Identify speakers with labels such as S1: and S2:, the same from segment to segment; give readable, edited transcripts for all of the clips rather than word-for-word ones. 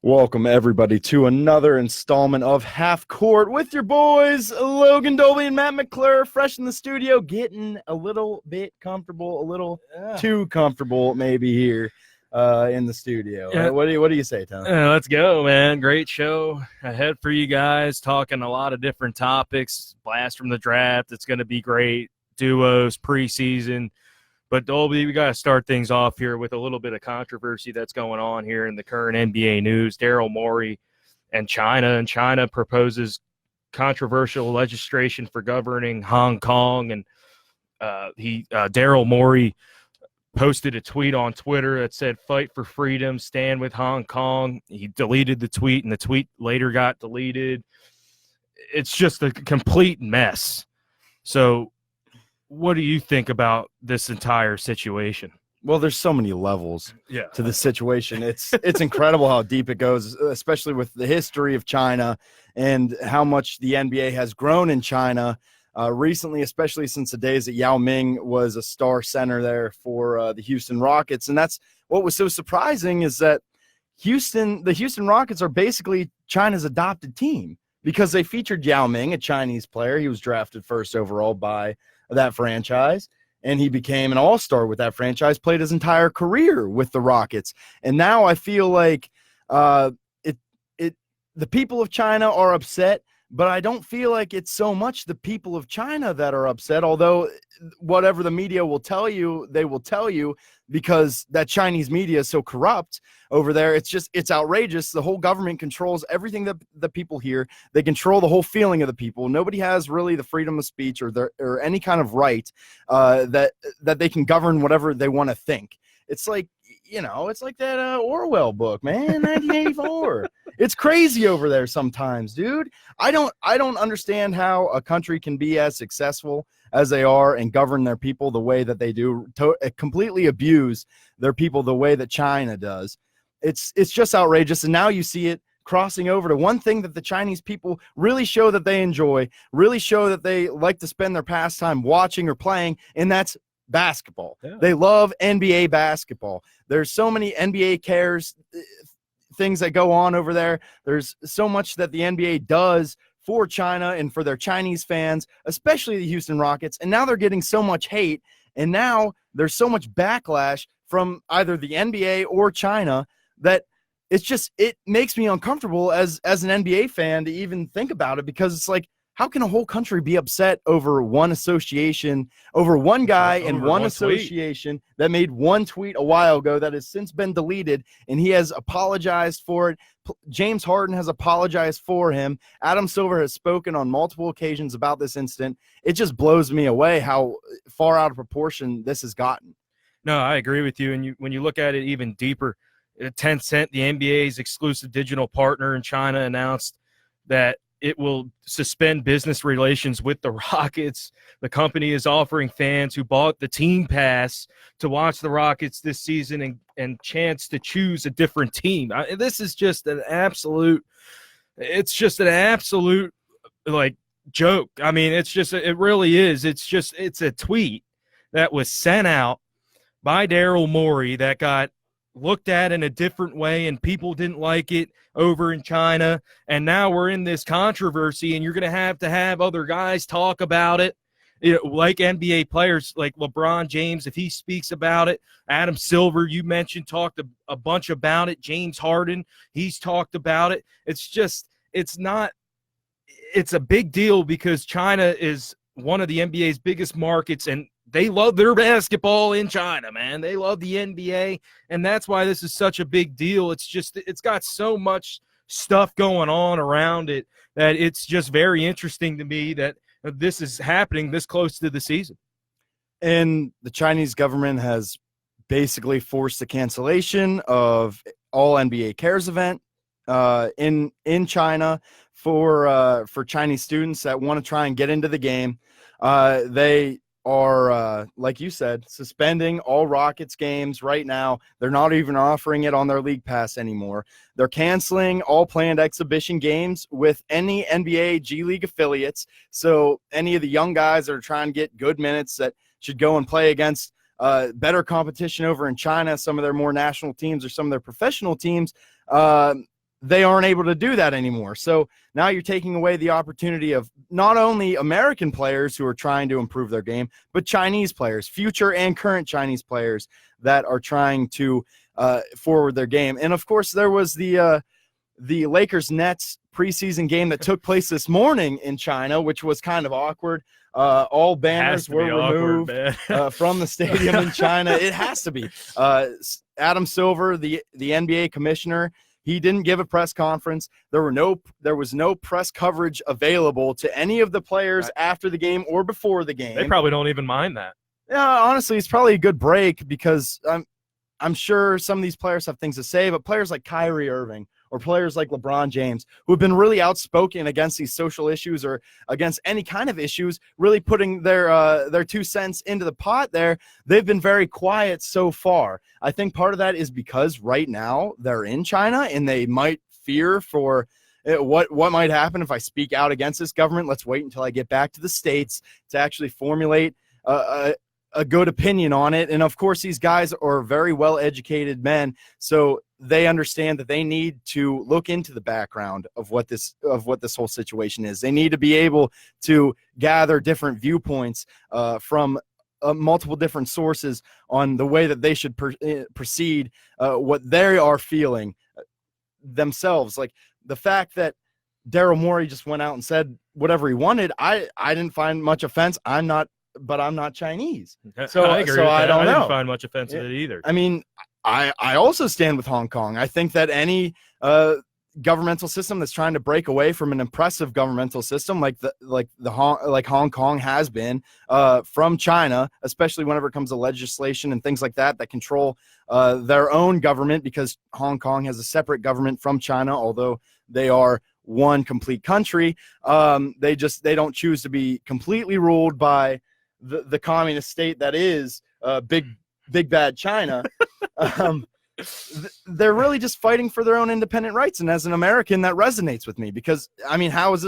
S1: Welcome, everybody, to another installment of Half Court with your boys, Logan Dolby and Matt McClure, fresh in the studio, getting a little bit comfortable, a little too comfortable maybe here in the studio.
S2: Yeah.
S1: What do you say, Tom?
S2: Let's go, man. Great show ahead for you guys, talking a lot of different topics. Blast from the draft. It's going to be great. Duos, preseason. But, Dolby, we got to start things off here with a little bit of controversy that's going on here in the current NBA news. Daryl Morey and China proposes controversial legislation for governing Hong Kong. And Daryl Morey posted a tweet on Twitter that said, "Fight for freedom, stand with Hong Kong." He deleted the tweet, and the tweet later got deleted. It's just a complete mess. So what do you think about this entire situation?
S1: Well, there's so many levels to the situation. It's incredible how deep it goes, especially with the history of China and how much the NBA has grown in China recently, especially since the days that Yao Ming was a star center there for the Houston Rockets. And that's what was so surprising, is that the Houston Rockets are basically China's adopted team because they featured Yao Ming, a Chinese player. He was drafted first overall by that franchise, and he became an all-star with that franchise, played his entire career with the Rockets. And now I feel like the people of China are upset, but I don't feel like it's so much the people of China that are upset, although whatever the media will tell you, they will tell you, because that Chinese media is so corrupt over there. It's outrageous. The whole government controls everything that the people hear. They control the whole feeling of the people. Nobody has really the freedom of speech or any kind of right that they can govern whatever they want to think. It's like, it's like that Orwell book, man, 1984. It's crazy over there sometimes, dude. I don't understand how a country can be as successful as they are and govern their people the way that they do, completely abuse their people the way that China does. It's just outrageous. And now you see it crossing over to one thing that the Chinese people really show that they enjoy, really show that they like to spend their pastime watching or playing, and that's basketball. Yeah. They love NBA basketball. There's so many NBA cares, things that go on over there. There's so much that the NBA does for China and for their Chinese fans, especially the Houston Rockets. And now they're getting so much hate, and now there's so much backlash from either the NBA or China that it makes me uncomfortable as an NBA fan to even think about it, because it's like, how can a whole country be upset over one association, over one guy and one association that made one tweet a while ago that has since been deleted, and he has apologized for it? James Harden has apologized for him. Adam Silver has spoken on multiple occasions about this incident. It just blows me away how far out of proportion this has gotten.
S2: No, I agree with you. And when you look at it even deeper, Tencent, the NBA's exclusive digital partner in China, announced that it will suspend business relations with the Rockets. The company is offering fans who bought the team pass to watch the Rockets this season and chance to choose a different team. This is just an absolute like joke. I mean, it really is. It's a tweet that was sent out by Daryl Morey that got looked at in a different way, and people didn't like it over in China, and now we're in this controversy, and you're going to have other guys talk about it, like NBA players like LeBron James, if he speaks about it. Adam Silver, you mentioned, talked a bunch about it. James Harden, he's talked about it. It's a big deal because China is one of the NBA's biggest markets, and they love their basketball in China, man. They love the NBA, and that's why this is such a big deal. It's got so much stuff going on around it that it's just very interesting to me that this is happening this close to the season.
S1: And the Chinese government has basically forced the cancellation of all NBA Cares event in China for Chinese students that want to try and get into the game. They are, like you said, suspending all Rockets games right now. They're not even offering it on their league pass anymore. They're canceling all planned exhibition games with any NBA G League affiliates. So any of the young guys that are trying to get good minutes that should go and play against better competition over in China, some of their more national teams or some of their professional teams, they aren't able to do that anymore. So now you're taking away the opportunity of not only American players who are trying to improve their game, but Chinese players, future and current Chinese players that are trying to forward their game. And of course, there was the Lakers Nets preseason game that took place this morning in China, which was kind of awkward. All banners were removed from the stadium in China. It has to be. Adam Silver, the NBA commissioner, he didn't give a press conference. There was no press coverage available to any of the players after the game or before the game.
S2: They probably don't even mind that.
S1: Yeah, honestly, it's probably a good break because I'm sure some of these players have things to say, but players like Kyrie Irving or players like LeBron James, who have been really outspoken against these social issues or against any kind of issues, really putting their 2 cents into the pot there, they've been very quiet so far. I think part of that is because right now they're in China and they might fear for what might happen if I speak out against this government. Let's wait until I get back to the States to actually formulate a good opinion on it. And of course, these guys are very well-educated men, so they understand that they need to look into the background of what this whole situation is. They need to be able to gather different viewpoints from multiple different sources on the way that they should proceed, what they are feeling themselves. Like the fact that Daryl Morey just went out and said whatever he wanted, I didn't find much offense. I'm not Chinese. So
S2: I agree.
S1: So I don't know.
S2: I didn't find much offense in it either.
S1: I mean, I also stand with Hong Kong. I think that any governmental system that's trying to break away from an oppressive governmental system like Hong Kong has been from China, especially whenever it comes to legislation and things like that control their own government, because Hong Kong has a separate government from China, although they are one complete country. They don't choose to be completely ruled by the communist state that is big bad China. They're really just fighting for their own independent rights, and as an American, that resonates with me because I mean, how was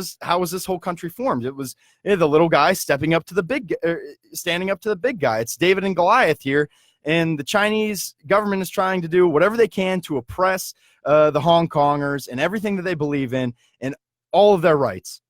S1: this whole country formed? It was the little guy standing up to the big guy. It's David and Goliath here, and the Chinese government is trying to do whatever they can to oppress the Hong Kongers and everything that they believe in, and all of their rights.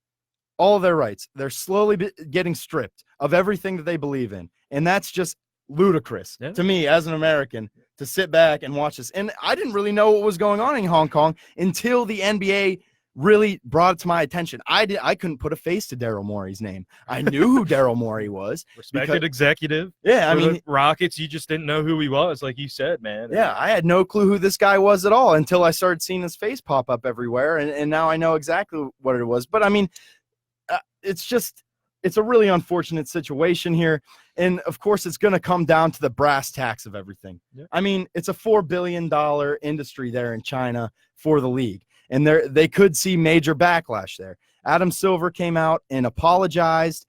S1: They're slowly getting stripped of everything that they believe in, and that's just ludicrous to me as an American to sit back and watch this. And I didn't really know what was going on in Hong Kong until the NBA really brought it to my attention. I couldn't put a face to Daryl Morey's name. I knew who Daryl Morey was.
S2: Respected executive.
S1: Yeah, I mean,
S2: the Rockets, you just didn't know who he was, like you said, man.
S1: Yeah, I had no clue who this guy was at all until I started seeing his face pop up everywhere, and now I know exactly what it was. But I mean, it's a really unfortunate situation here. And of course, it's going to come down to the brass tacks of everything. Yep. I mean, it's a $4 billion industry there in China for the league, and they could see major backlash there. Adam Silver came out and apologized.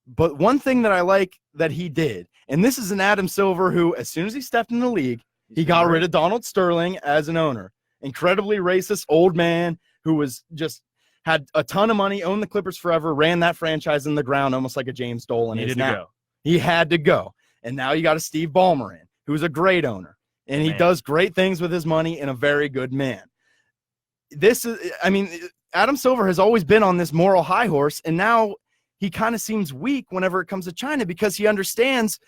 S1: But one thing that I like that he did, and this is an Adam Silver who, as soon as he stepped in the league, he got rid of Donald Sterling as an owner. Incredibly racist old man who was just had a ton of money, owned the Clippers forever, ran that franchise in the ground almost like a James Dolan is now. He had to go. And now you got a Steve Ballmer in, who's a great owner. And he does great things with his money and a very good man. Adam Silver has always been on this moral high horse, and now he kind of seems weak whenever it comes to China because he understands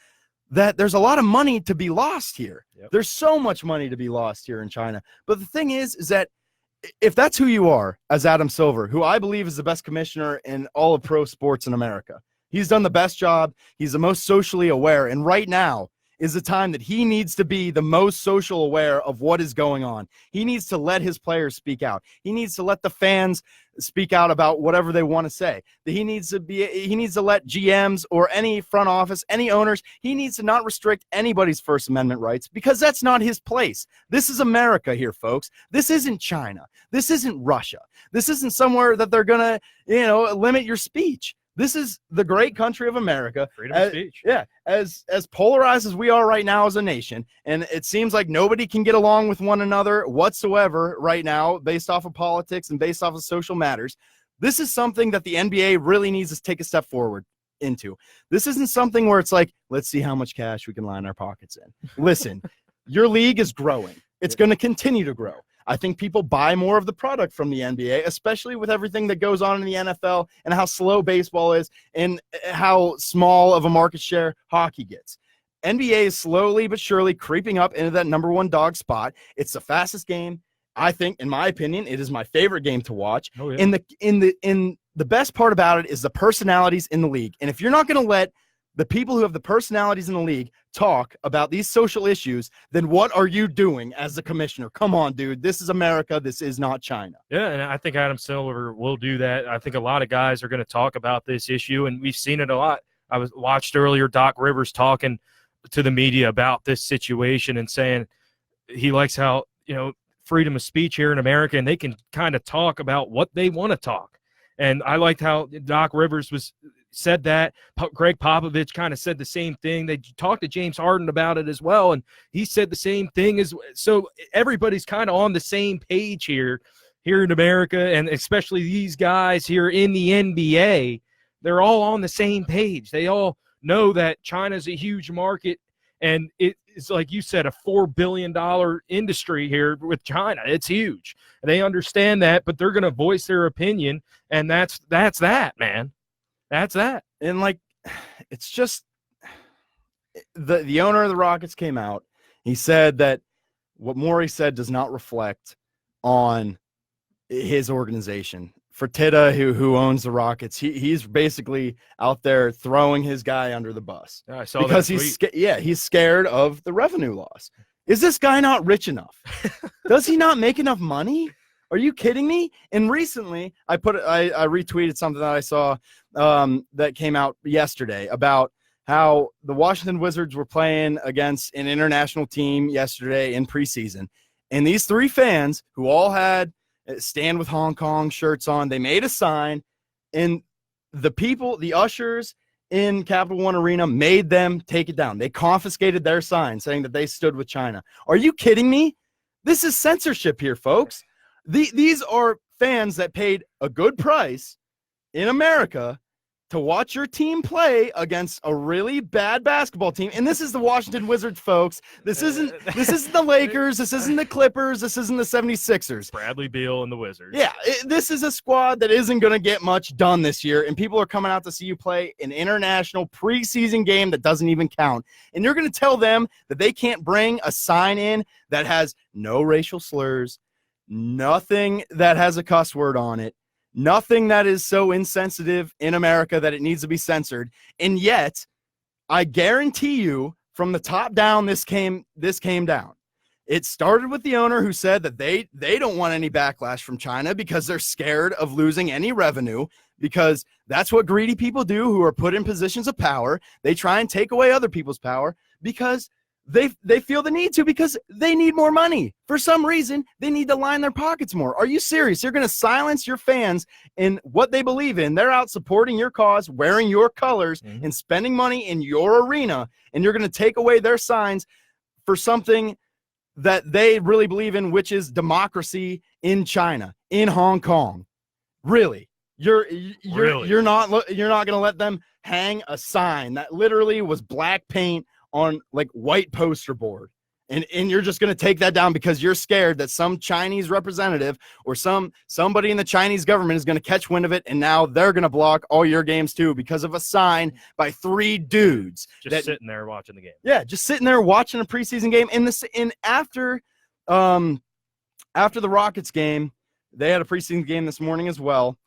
S1: that there's a lot of money to be lost here. Yep. There's so much money to be lost here in China. But the thing is that if that's who you are as Adam Silver, who I believe is the best commissioner in all of pro sports in America, he's done the best job. He's the most socially aware. And right now is the time that he needs to be the most social aware of what is going on. He needs to let his players speak out. He needs to let the fans speak out about whatever they want to say. He needs to let GMs or any front office, any owners, he needs to not restrict anybody's First Amendment rights because that's not his place. This is America here, folks. This isn't China. This isn't Russia. This isn't somewhere that they're going to, limit your speech. This is the great country of America.
S2: Freedom of speech.
S1: Yeah. As polarized as we are right now as a nation, and it seems like nobody can get along with one another whatsoever right now based off of politics and based off of social matters. This is something that the NBA really needs to take a step forward into. This isn't something where it's like, let's see how much cash we can line our pockets in. Listen, your league is growing. It's going to continue to grow. I think people buy more of the product from the NBA, especially with everything that goes on in the NFL and how slow baseball is and how small of a market share hockey gets. NBA is slowly but surely creeping up into that number one dog spot. It's the fastest game. I think, in my opinion, it is my favorite game to watch.
S2: Oh, yeah.
S1: In the best part about it is the personalities in the league. And if you're not going to let the people who have the personalities in the league talk about these social issues, then what are you doing as the commissioner? Come on, dude. This is America. This is not China.
S2: Yeah, and I think Adam Silver will do that. I think a lot of guys are going to talk about this issue, and we've seen it a lot. I watched earlier Doc Rivers talking to the media about this situation and saying he likes how, freedom of speech here in America, and they can kind of talk about what they want to talk. And I liked how Doc Rivers said that. Greg Popovich kind of said the same thing. They talked to James Harden about it as well, and he said the same thing. So everybody's kind of on the same page here in America, and especially these guys here in the NBA. They're all on the same page. They all know that China's a huge market, and it's like you said, a $4 billion industry here with China. It's huge. They understand that, but they're going to voice their opinion, and that's that, man. That's that.
S1: And it's just the owner of the Rockets came out. He said that what Morey said does not reflect on his organization. Fertitta, who owns the Rockets, he's basically out there throwing his guy under the bus.
S2: I saw
S1: because
S2: that
S1: he's scared of the revenue loss. Is this guy not rich enough? Does he not make enough money? Are you kidding me? And recently, I retweeted something that I saw that came out yesterday about how the Washington Wizards were playing against an international team yesterday in preseason, and these three fans who all had Stand with Hong Kong shirts on, they made a sign, and the ushers in Capital One Arena made them take it down. They confiscated their sign saying that they stood with China. Are you kidding me? This is censorship here, folks. These are fans that paid a good price in America to watch your team play against a really bad basketball team. And this is the Washington Wizards, folks. This isn't the Lakers. This isn't the Clippers. This isn't the 76ers.
S2: Bradley Beal and the Wizards.
S1: Yeah, this is a squad that isn't going to get much done this year, and people are coming out to see you play an international preseason game that doesn't even count. And you're going to tell them that they can't bring a sign in that has no racial slurs, nothing that has a cuss word on it, nothing that is so insensitive in America that it needs to be censored. And yet, I guarantee you, from the top down, this came down. It started with the owner who said that they don't want any backlash from China because they're scared of losing any revenue, because that's what greedy people do who are put in positions of power. They try and take away other people's power because they feel the need to, because they need more money. For some reason, they need to line their pockets more. Are you serious? You're going to silence your fans in what they believe in. They're out supporting your cause, wearing your colors, and spending money in your arena, and you're going to take away their signs for something that they really believe in, which is democracy in China, in Hong Kong. Really? You're not going to let them hang a sign that literally was black paint on white poster board, and you're just going to take that down because you're scared that some Chinese representative or somebody in the Chinese government is going to catch wind of it, and now they're going to block all your games too because of a sign by three dudes
S2: sitting there watching the game.
S1: Yeah, just sitting there watching a preseason game. And after the Rockets game, they had a preseason game this morning as well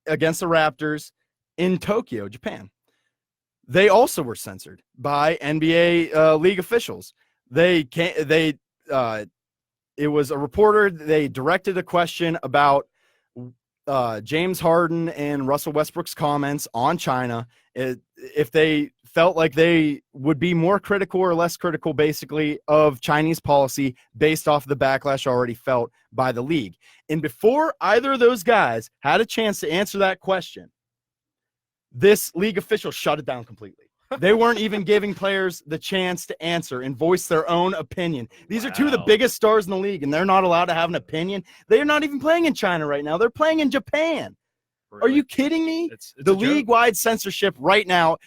S1: against the Raptors in Tokyo, Japan. They also were censored by NBA league officials. It was a reporter. They directed a question about James Harden and Russell Westbrook's comments on China. If they felt like they would be more critical or less critical, basically, of Chinese policy based off the backlash already felt by the league. And before either of those guys had a chance to answer that question, this league official shut it down completely. They weren't even giving players the chance to answer and voice their own opinion. These are two of the biggest stars in the league, and they're not allowed to have an opinion. They're not even playing in China right now. They're playing in Japan. Really? Are you kidding me?
S2: It's
S1: the league-wide censorship right now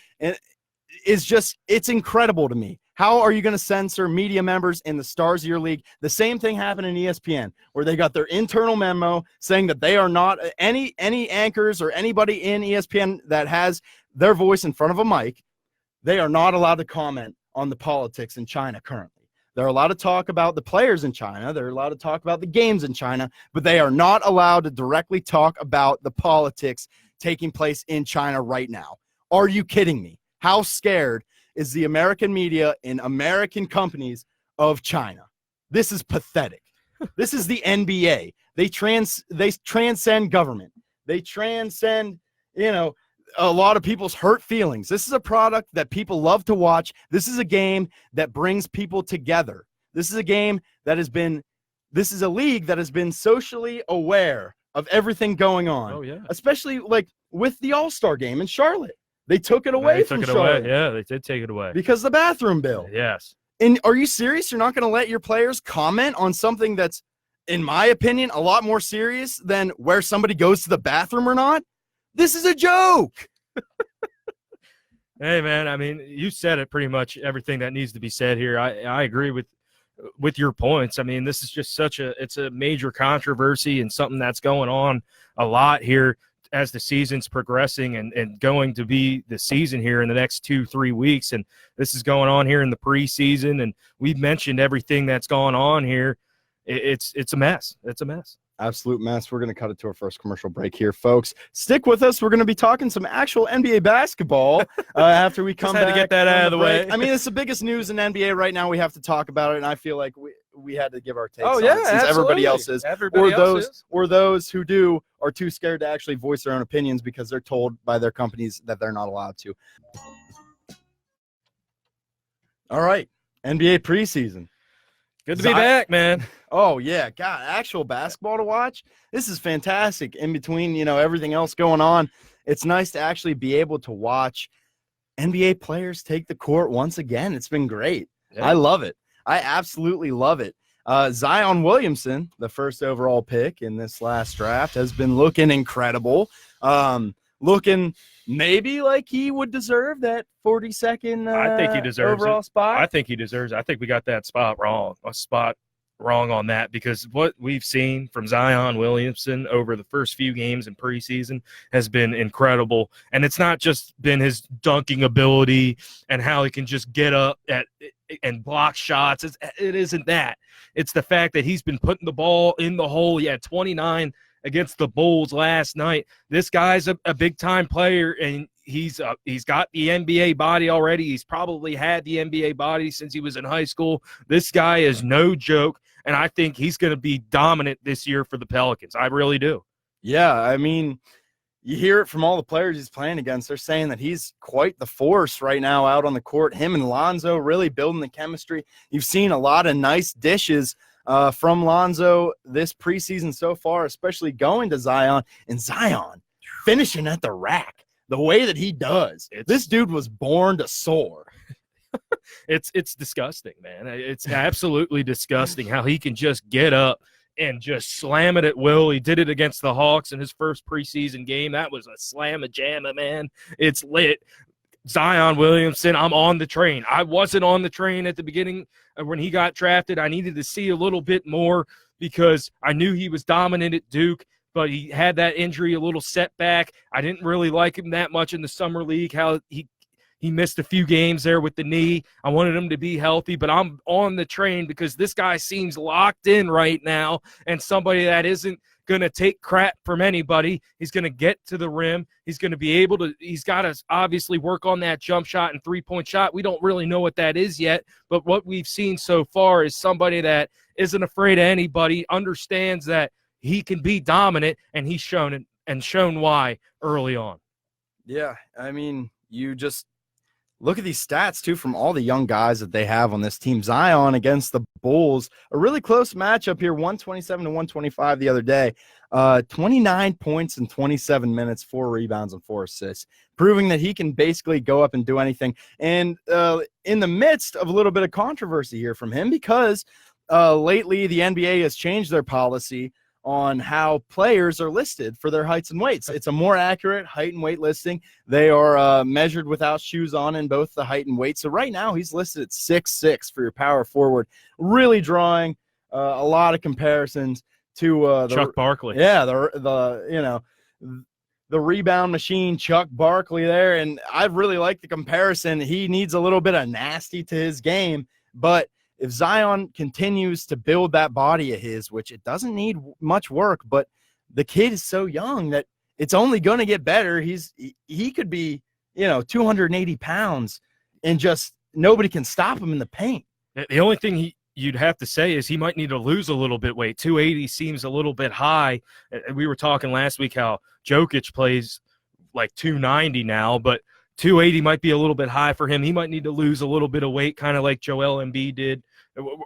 S1: is just, it's incredible to me How are you going to censor media members in the stars of your league? The same thing happened in ESPN, where they got their internal memo saying that they are not any anchors or anybody in ESPN that has their voice in front of a mic. They are not allowed to comment on the politics in China currently. They're allowed to talk about the players in China. They're allowed to talk about the games in China, but they are not allowed to directly talk about the politics taking place in China right now. Are you kidding me? How scared is the American media and American companies of China? This is pathetic. This is the NBA. They transcend government. They transcend, a lot of people's hurt feelings. This is a product that people love to watch. This is a game that brings people together. This is a league that has been socially aware of everything going on.
S2: Oh, yeah.
S1: Especially like with the All-Star game in Charlotte. They took it away from Charlotte.
S2: Yeah, they did take it away.
S1: Because of the bathroom bill.
S2: Yes.
S1: And are you serious? You're not going to let your players comment on something that's, in my opinion, a lot more serious than where somebody goes to the bathroom or not? This is a joke.
S2: Hey, man, I mean, you said it pretty much everything that needs to be said here. I agree with your points. I mean, this is just it's a major controversy and something that's going on a lot here as the season's progressing and going to be the season here in the next 2-3 weeks. And this is going on here in the preseason. And we've mentioned everything that's going on here. It's a mess. It's a mess.
S1: Absolute mess. We're going to cut it to our first commercial break here, folks. Stick with us. We're going to be talking some actual NBA basketball after we come back.
S2: Just had to get that out of the way.
S1: I mean, it's the biggest news in NBA right now. We have to talk about it, and I feel like we had to give our takes
S2: on
S1: it since
S2: absolutely.
S1: Everybody else is. Or those who do are too scared to actually voice their own opinions because they're told by their companies that they're not allowed to. All right, NBA preseason.
S2: Good to be back, man.
S1: Oh, yeah. God, actual basketball to watch. This is fantastic. In between, everything else going on, it's nice to actually be able to watch NBA players take the court once again. It's been great. Yeah. I love it. I absolutely love it. Zion Williamson, the first overall pick in this last draft, has been looking incredible. Looking maybe like he would deserve that 42nd
S2: I think he deserves
S1: overall spot.
S2: I think he deserves it. I think we got that spot wrong on that, because what we've seen from Zion Williamson over the first few games in preseason has been incredible. And it's not just been his dunking ability and how he can just get up and block shots. It isn't that. It's the fact that he's been putting the ball in the hole. He had 29 against the Bulls last night. This guy's a big-time player, and he's got the NBA body already. He's probably had the NBA body since he was in high school. This guy is no joke, and I think he's going to be dominant this year for the Pelicans. I really do.
S1: Yeah, I mean, you hear it from all the players he's playing against. They're saying that he's quite the force right now out on the court. Him and Lonzo really building the chemistry. You've seen a lot of nice dishes from Lonzo this preseason so far, especially going to Zion, and Zion finishing at the rack the way that he does. This dude was born to soar.
S2: It's disgusting, man. It's absolutely disgusting how he can just get up and just slam it at will. He did it against the Hawks in his first preseason game. That was a slam-a-jamma, man. It's lit. Zion Williamson, I'm on the train. I wasn't on the train at the beginning when he got drafted. I needed to see a little bit more because I knew he was dominant at Duke, but he had that injury, a little setback. I didn't really like him that much in the summer league, how he missed a few games there with the knee. I wanted him to be healthy, but I'm on the train because this guy seems locked in right now, and somebody that isn't going to take crap from anybody. He's going to get to the rim. He's going to be able to – he's got to obviously work on that jump shot and three-point shot. We don't really know what that is yet, but what we've seen so far is somebody that isn't afraid of anybody, understands that he can be dominant, and he's shown it and shown why early on.
S1: Yeah, I mean, you just look at these stats, too, from all the young guys that they have on this team. Zion against the Bulls, a really close matchup here, 127 to 125 the other day. 29 points in 27 minutes, 4 rebounds and 4 assists, proving that he can basically go up and do anything. And in the midst of a little bit of controversy here from him, because lately the NBA has changed their policy on how players are listed for their heights and weights. It's a more accurate height and weight listing. They are measured without shoes on in both the height and weight. So right now he's listed at 6'6" for your power forward, really drawing a lot of comparisons to
S2: Chuck Barkley.
S1: Yeah, the rebound machine, Chuck Barkley there. And I really like the comparison. He needs a little bit of nasty to his game, but if Zion continues to build that body of his, which it doesn't need much work, but the kid is so young that it's only going to get better. He could be, 280 pounds and just nobody can stop him in the paint.
S2: The only thing you'd have to say is he might need to lose a little bit weight. 280 seems a little bit high. We were talking last week how Jokic plays like 290 now, but 280 might be a little bit high for him. He might need to lose a little bit of weight, kind of like Joel Embiid did.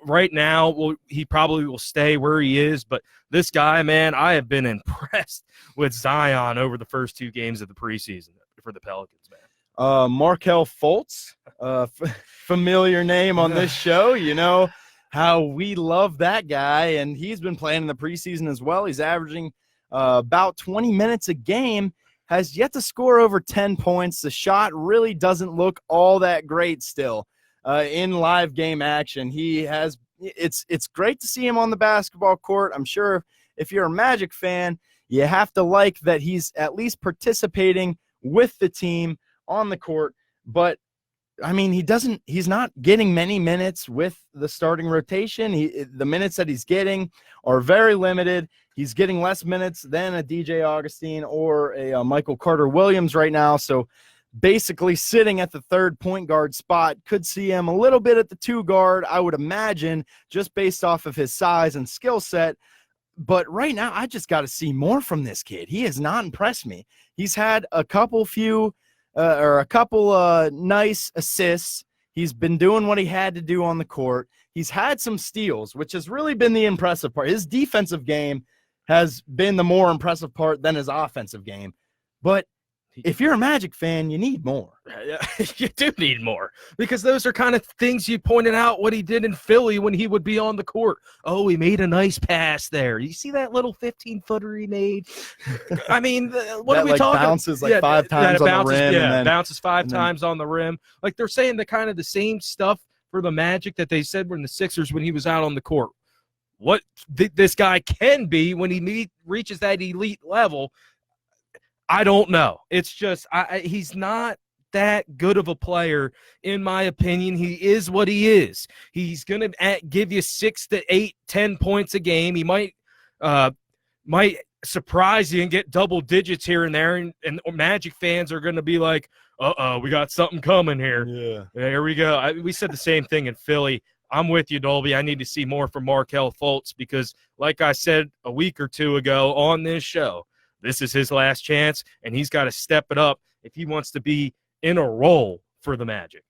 S2: Right now, he probably will stay where he is, but this guy, man, I have been impressed with Zion over the first 2 games of the preseason for the Pelicans, man.
S1: Markelle Fultz, familiar name on this show. You know how we love that guy, and he's been playing in the preseason as well. He's averaging about 20 minutes a game, has yet to score over 10 points. The shot really doesn't look all that great still. In live game action, it's great to see him on the basketball court. I'm sure if you're a Magic fan, you have to like that he's at least participating with the team on the court. But I mean, he's not getting many minutes with the starting rotation. The minutes that he's getting are very limited. He's getting less minutes than a DJ Augustine or a Michael Carter Williams right now. So basically sitting at the third point guard spot. Could see him a little bit at the 2 guard, I would imagine, just based off of his size and skill set. But right now, I just got to see more from this kid. He has not impressed me. He's had a couple nice assists. He's been doing what he had to do on the court. He's had some steals, which has really been the impressive part. His defensive game has been the more impressive part than his offensive game. But if you're a Magic fan, you need more.
S2: You do need more, because those are kind of things you pointed out what he did in Philly when he would be on the court. Oh, he made a nice pass there. You see that little 15-footer he made? I mean, what are we talking?
S1: Bounces 5 times on the rim.
S2: Yeah, bounces 5 times on the rim. Like, they're saying the kind of the same stuff for the Magic that they said were in the Sixers when he was out on the court. What this guy can be when he reaches that elite level, I don't know. It's just he's not that good of a player, in my opinion. He is what he is. He's going to give you 6 to 8, 10 points a game. He might surprise you and get double digits here and there, and Magic fans are going to be like, uh-oh, we got something coming here.
S1: Yeah.
S2: Here we go. We said the same thing in Philly. I'm with you, Dolby. I need to see more from Markelle Fultz because, like I said a week or 2 ago on this show, this is his last chance, and he's got to step it up if he wants to be in a role for the Magic.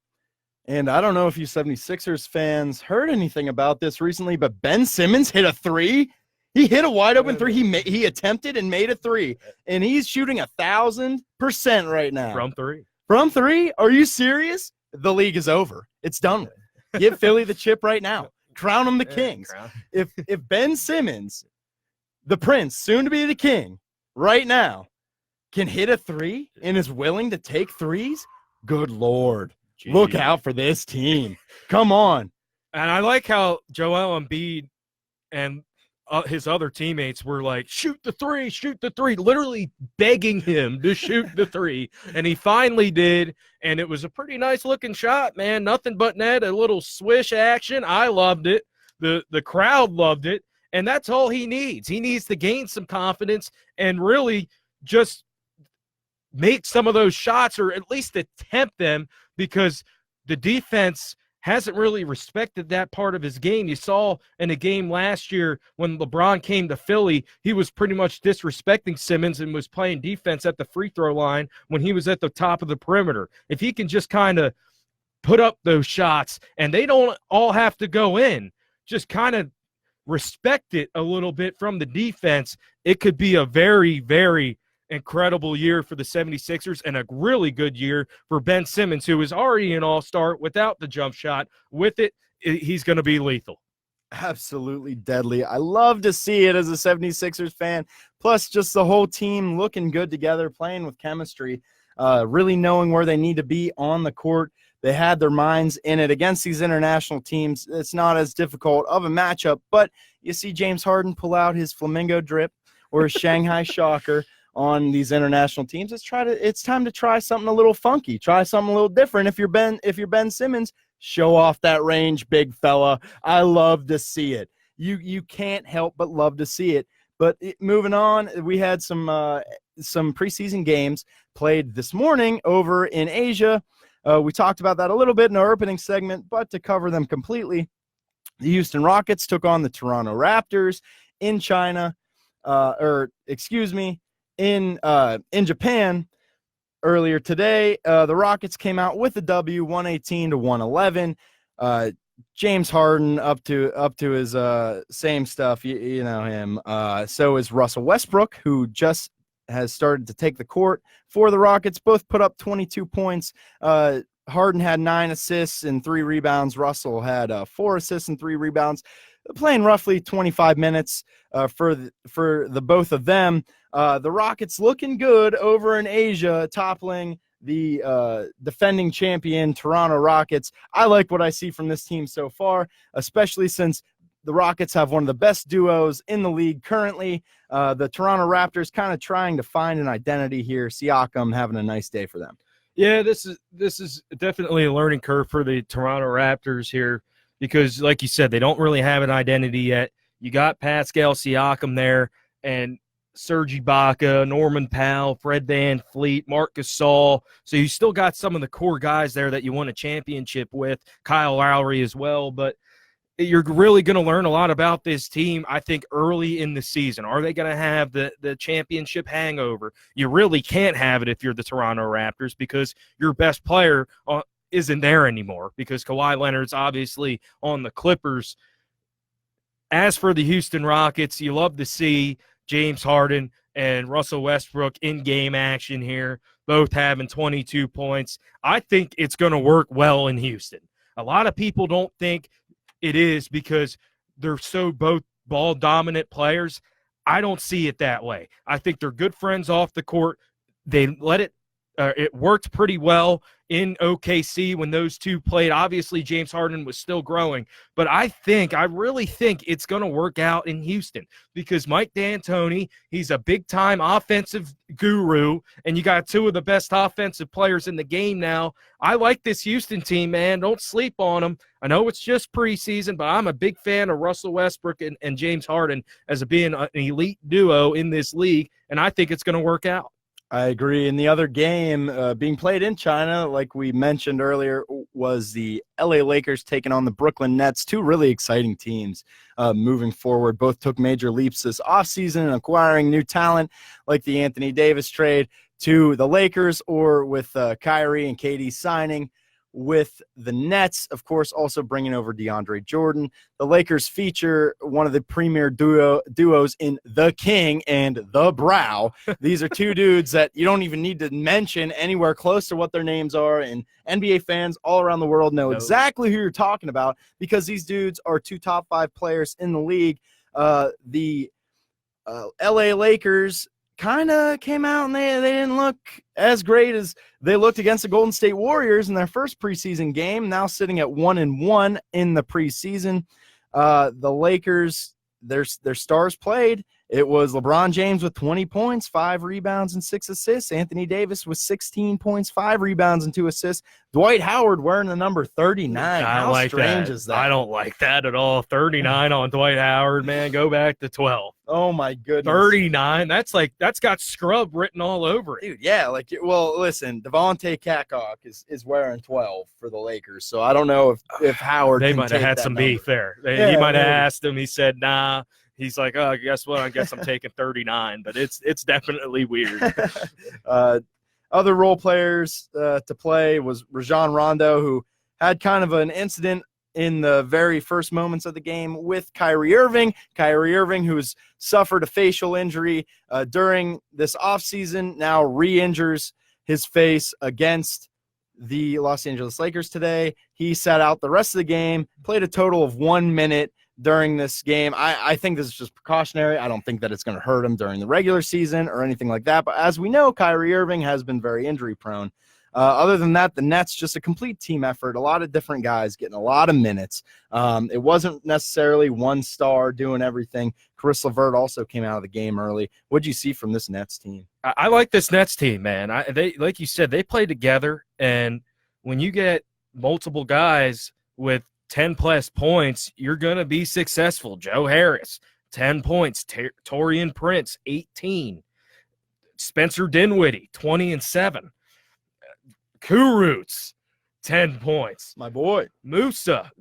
S1: And I don't know if you 76ers fans heard anything about this recently, but Ben Simmons hit a 3. He hit a wide-open 3. He attempted and made a 3, and he's shooting 1,000% right now.
S2: From 3?
S1: From 3? Are you serious? The league is over. It's done with. Give Philly the chip right now. Crown them the kings. If Ben Simmons, the prince, soon to be the king, right now, can hit a 3 and is willing to take 3s, good Lord.
S2: Jeez.
S1: Look out for this team. Come on.
S2: And I like how Joel Embiid and his other teammates were like, shoot the 3, literally begging him to shoot the 3. And he finally did, and it was a pretty nice-looking shot, man. Nothing but net, a little swish action. I loved it. The crowd loved it. And that's all he needs. He needs to gain some confidence and really just make some of those shots, or at least attempt them, because the defense hasn't really respected that part of his game. You saw in a game last year when LeBron came to Philly, he was pretty much disrespecting Simmons and was playing defense at the free throw line when he was at the top of the perimeter. If he can just kind of put up those shots, and they don't all have to go in, just kind of respect it a little bit from the defense, it could be a very, very incredible year for the 76ers and a really good year for Ben Simmons, who is already an all-star without the jump shot. With it, he's going to be lethal.
S1: Absolutely deadly. I love to see it as a 76ers fan. Plus, just the whole team looking good together, playing with chemistry, really knowing where they need to be on the court. They had their minds in it against these international teams. It's not as difficult of a matchup, but you see James Harden pull out his flamingo drip or his Shanghai shocker on these international teams. It's time to try something a little funky, try something a little different. If you're Ben Simmons, show off that range, big fella. I love to see it. You can't help but love to see it. But moving on, we had some preseason games played this morning over in Asia. We talked about that a little bit in our opening segment, but to cover them completely, the Houston Rockets took on the Toronto Raptors in China, in Japan. Earlier today, the Rockets came out with a W, 118-111. James Harden up to his same stuff, you know him. So is Russell Westbrook, who just has started to take the court for the Rockets. Both put up 22 points. Harden had 9 assists and 3 rebounds. Russell had 4 assists and 3 rebounds. Playing roughly 25 minutes for the both of them. The Rockets looking good over in Asia, toppling the defending champion Toronto Rockets. I like what I see from this team so far, especially since the Rockets have one of the best duos in the league currently. The Toronto Raptors kind of trying to find an identity here. Siakam having a nice day for them.
S2: Yeah, this is definitely a learning curve for the Toronto Raptors here because, like you said, they don't really have an identity yet. You got Pascal Siakam there and Serge Ibaka, Norman Powell, Fred VanVleet, Marc Gasol. So you still got some of the core guys there that you won a championship with, Kyle Lowry as well. But you're really going to learn a lot about this team, I think, early in the season. Are they going to have the championship hangover? You really can't have it if you're the Toronto Raptors because your best player isn't there anymore because Kawhi Leonard's obviously on the Clippers. As for the Houston Rockets, you love to see James Harden and Russell Westbrook in game action here, both having 22 points. I think it's going to work well in Houston. A lot of people don't think it is because they're so both ball dominant players. I don't see it that way. I think they're good friends off the court. They let it it worked pretty well in OKC when those two played. Obviously, James Harden was still growing, but I really think it's going to work out in Houston because Mike D'Antoni, he's a big-time offensive guru, and you got two of the best offensive players in the game now. I like this Houston team, man. Don't sleep on them. I know it's just preseason, but I'm a big fan of Russell Westbrook and James Harden as being an elite duo in this league, and I think it's going to work out.
S1: I agree. And the other game being played in China, like we mentioned earlier, was the LA Lakers taking on the Brooklyn Nets. Two really exciting teams moving forward. Both took major leaps this offseason and acquiring new talent like the Anthony Davis trade to the Lakers, or with Kyrie and KD signing with the Nets, of course, also bringing over DeAndre Jordan. The Lakers feature one of the premier duos in The King and The Brow. These are two dudes that you don't even need to mention anywhere close to what their names are, and NBA fans all around the world know exactly who you're talking about because these dudes are two top 5 players in the league. The LA Lakers kind of came out and they didn't look as great as they looked against the Golden State Warriors in their first preseason game, now sitting at 1-1 in the preseason. The Lakers, their stars played. It was LeBron James with 20 points, 5 rebounds, and 6 assists. Anthony Davis with 16 points, 5 rebounds, and 2 assists. Dwight Howard wearing the number 39. How strange is that?
S2: I don't like that at all. 39 on Dwight Howard, man. Go back to 12.
S1: Oh, my goodness.
S2: 39. That's got scrub written all over it.
S1: Dude, yeah. Well, listen, Devontae Cacok is wearing 12 for the Lakers, so I don't know if Howard
S2: They might have had some beef there. He might have asked him. He said, nah. He's like, oh, guess what? I guess I'm taking 39, but it's definitely weird.
S1: Other role players to play was Rajon Rondo, who had kind of an incident in the very first moments of the game with Kyrie Irving. Kyrie Irving, who's suffered a facial injury during this offseason, now re-injures his face against the Los Angeles Lakers today. He sat out the rest of the game, played a total of 1 minute, during this game. I think this is just precautionary. I don't think that it's going to hurt him during the regular season or anything like that. But as we know, Kyrie Irving has been very injury prone. Other than that, the Nets, just a complete team effort. A lot of different guys getting a lot of minutes. It wasn't necessarily one star doing everything. Caris LeVert also came out of the game early. What did you see from this Nets team?
S2: I like this Nets team, man. They, like you said, they play together. And when you get multiple guys with 10-plus points, you're going to be successful. Joe Harris, 10 points. Taurean Prince, 18. Spencer Dinwiddie, 20 and 7. Kurucs, 10 points.
S1: My boy.
S2: Musa,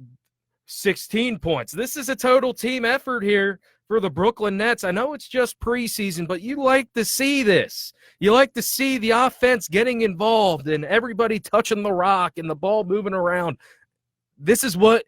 S2: 16 points. This is a total team effort here for the Brooklyn Nets. I know it's just preseason, but you like to see this. You like to see the offense getting involved and everybody touching the rock and the ball moving around. This is how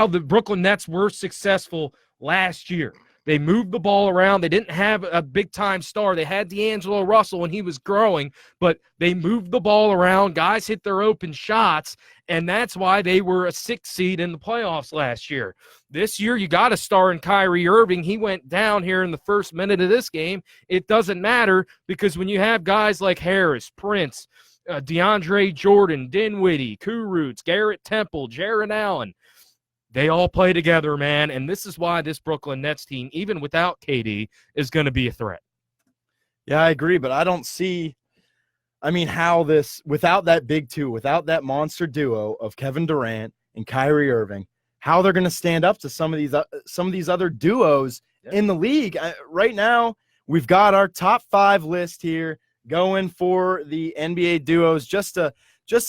S2: the Brooklyn Nets were successful last year. They moved the ball around. They didn't have a big-time star. They had D'Angelo Russell when he was growing, but they moved the ball around. Guys hit their open shots, and that's why they were a 6th seed in the playoffs last year. This year, you got a star in Kyrie Irving. He went down here in the first minute of this game. It doesn't matter because when you have guys like Harris, Prince, DeAndre Jordan, Dinwiddie, Kurucs, Garrett Temple, Jarrett Allen, they all play together, man, and this is why this Brooklyn Nets team, even without KD, is going to be a threat.
S1: Yeah, I agree, but I don't see how this, without that big two, without that monster duo of Kevin Durant and Kyrie Irving, how they're going to stand up to some of these other duos in the league. Right now, we've got our top 5 list here going for the NBA duos. Just to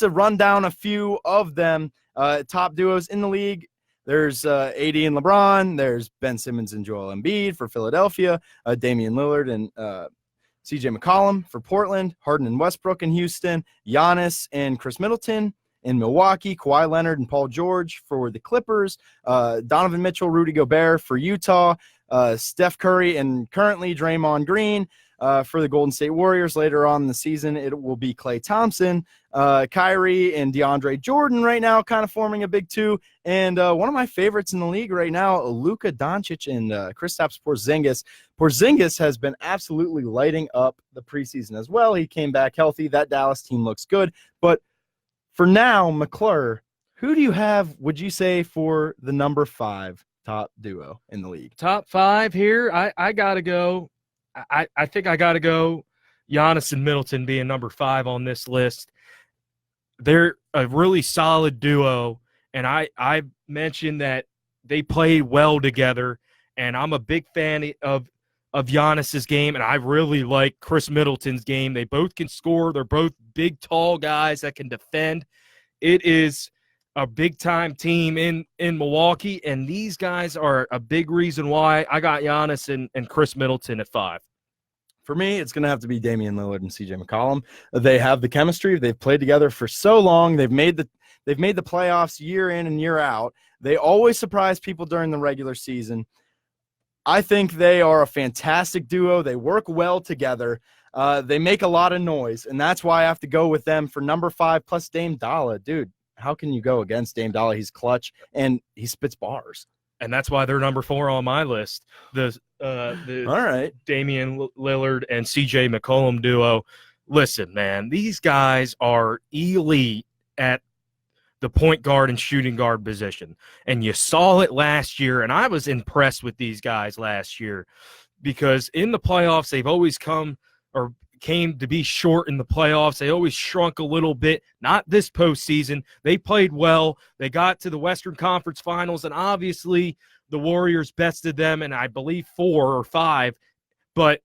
S1: run down a few of them, top duos in the league. There's AD and LeBron. There's Ben Simmons and Joel Embiid for Philadelphia. Damian Lillard and CJ McCollum for Portland. Harden and Westbrook in Houston. Giannis and Chris Middleton in Milwaukee. Kawhi Leonard and Paul George for the Clippers. Donovan Mitchell, Rudy Gobert for Utah. Steph Curry and currently Draymond Green for the Golden State Warriors. Later on in the season, it will be Klay Thompson, Kyrie, and DeAndre Jordan right now kind of forming a big two. And one of my favorites in the league right now, Luka Doncic and Kristaps Porzingis. Porzingis has been absolutely lighting up the preseason as well. He came back healthy. That Dallas team looks good. But for now, McClure, who do you have, would you say, for the number 5 top duo in the league?
S2: Top 5 here, I got to go. I think I got to go Giannis and Middleton being number 5 on this list. They're a really solid duo, and I mentioned that they played well together, and I'm a big fan of Giannis's game, and I really like Chris Middleton's game. They both can score. They're both big, tall guys that can defend. It is a big-time team in Milwaukee, and these guys are a big reason why I got Giannis and Chris Middleton at 5.
S1: For me, it's going to have to be Damian Lillard and CJ McCollum. They have the chemistry. They've played together for so long. They've made the playoffs year in and year out. They always surprise people during the regular season. I think they are a fantastic duo. They work well together. They make a lot of noise, and that's why I have to go with them for number 5 plus Dame Dollar. Dude, how can you go against Dame Dollar? He's clutch, and he spits bars.
S2: And that's why they're number 4 on my list. The
S1: all right,
S2: Damian Lillard and CJ McCollum duo. Listen, man, these guys are elite at the point guard and shooting guard position. And you saw it last year, and I was impressed with these guys last year because in the playoffs, they've always came to be short in the playoffs. They always shrunk a little bit. Not this postseason. They played well. They got to the Western Conference Finals, and obviously the Warriors bested them in, I believe, 4 or 5. But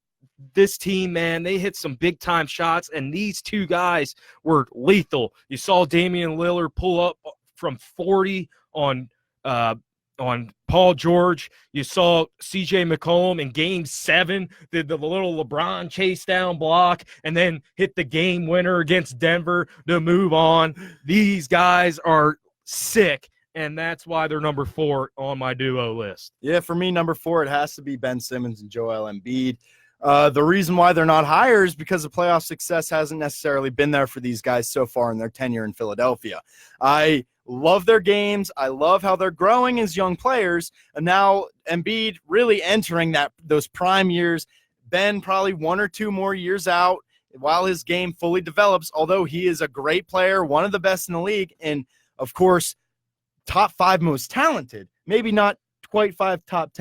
S2: this team, man, they hit some big-time shots, and these two guys were lethal. You saw Damian Lillard pull up from 40 on Paul George. You saw CJ McCollum in Game 7 did the little LeBron chase down block and then hit the game winner against Denver to move on. These guys are sick, and that's why they're number 4 on my duo list.
S1: Yeah, for me, number 4, it has to be Ben Simmons and Joel Embiid. The reason why they're not higher is because the playoff success hasn't necessarily been there for these guys so far in their tenure in Philadelphia. I love their games. I love how they're growing as young players. And now Embiid really entering those prime years. Ben probably 1 or 2 more years out while his game fully develops, although he is a great player, one of the best in the league, and, of course, top 5 most talented. Maybe not quite top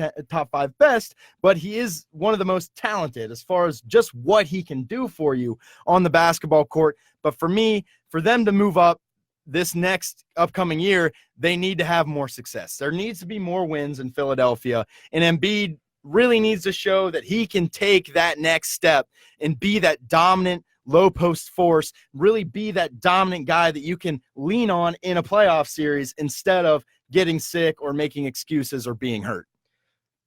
S1: 5 best, but he is one of the most talented as far as just what he can do for you on the basketball court. But for me, for them to move up this next upcoming year, they need to have more success. There needs to be more wins in Philadelphia, and Embiid really needs to show that he can take that next step and be that dominant low post force, really be that dominant guy that you can lean on in a playoff series instead of getting sick or making excuses or being hurt.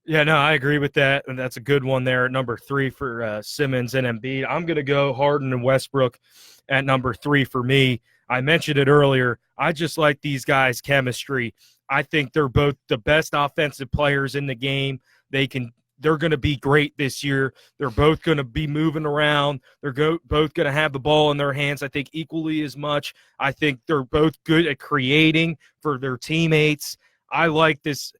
S2: Yeah, no, I agree with that, and that's a good one there at number 3 for Simmons and Embiid. I'm going to go Harden and Westbrook at number 3 for me. I mentioned it earlier. I just like these guys' chemistry. I think they're both the best offensive players in the game. They're going to be great this year. They're both going to be moving around. They're both going to have the ball in their hands, I think, equally as much. I think they're both good at creating for their teammates. I like this